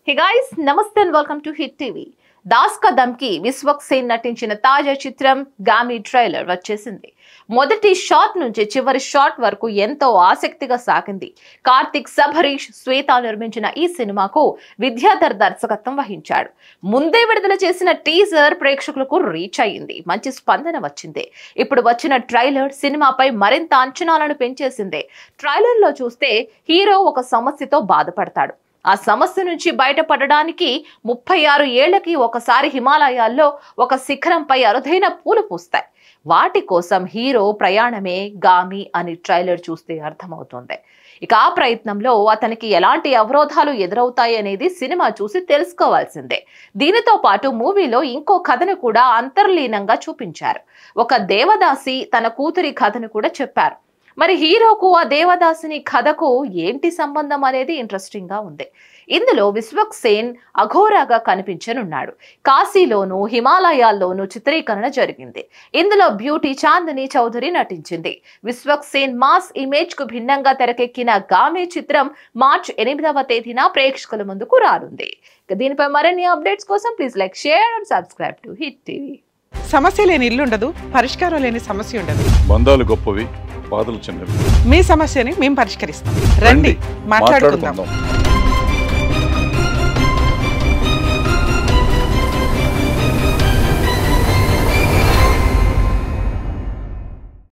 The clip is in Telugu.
Hey guys, namaste and welcome to Hit TV. Das కా దమ్కి విశ్వక్ సేన్ నటించిన తాజా చిత్రం గామి ట్రైలర్ వచ్చేసింది. మొదటి షాట్ నుంచి చివరి షాట్ వరకు ఎంతో ఆసక్తిగా సాగింది. కార్తిక్ సబరీష్ శ్వేత నిర్మించిన ఈ సినిమాకు విద్యాధర్ దర్శకత్వం వహించాడు. ముందే విడుదల చేసిన టీజర్ ప్రేక్షకులకు రీచ్ అయ్యింది. మంచి స్పందన వచ్చింది. ఇప్పుడు వచ్చిన ట్రైలర్ సినిమాపై మరింత అంచనాలను పెంచేసింది. ట్రైలర్ లో చూస్తే హీరో ఒక సమస్యతో బాధపడతాడు. ఆ సమస్య నుంచి బయటపడడానికి 36 ఏళ్లకి ఒకసారి హిమాలయాల్లో ఒక శిఖరంపై అరుదైన పూలు పూస్తాయి. వాటి కోసం హీరో ప్రయాణమే గామి అని ట్రైలర్ చూస్తే అర్థమవుతుంది. ఇక ఆ ప్రయత్నంలో అతనికి ఎలాంటి అవరోధాలు ఎదురవుతాయి అనేది సినిమా చూసి తెలుసుకోవాల్సిందే. దీనితో పాటు మూవీలో ఇంకో కథను కూడా అంతర్లీనంగా చూపించారు. ఒక దేవదాసి తన కూతురి కథను కూడా చెప్పారు. మరి హీరోకు ఆ దేవదాసిని కథకు ఏంటి సంబంధం అనేది ఇంట్రెస్టింగ్ గా ఉంది. ఇందులో విశ్వక్ సేన్ అఘోరాగా కనిపించనున్నాడు. కాశీలోను హిమాలయాల్లోనూ చిత్రీకరణ జరిగింది. ఇందులో బ్యూటీ చాందిని చౌదరి నటించింది. విశ్వక్ సేన్ మాస్ ఇమేజ్ కు భిన్నంగా తెరకెక్కిన గామి చిత్రం మార్చి 8వ తేదీన ప్రేక్షకుల ముందుకు రానుంది. దీనిపై మరిన్ని అప్డేట్స్ కోసం please like, share and subscribe to hit TV. సమస్య లేని ఇల్లు ఉండదు, పరిష్కారం లేని సమస్య ఉండదు. బంధాలు గొప్పవి, బాధలు చిన్నవి. మీ సమస్యని మేము పరిష్కరిస్తాం. రండి, మాట్లాడుకుందాం.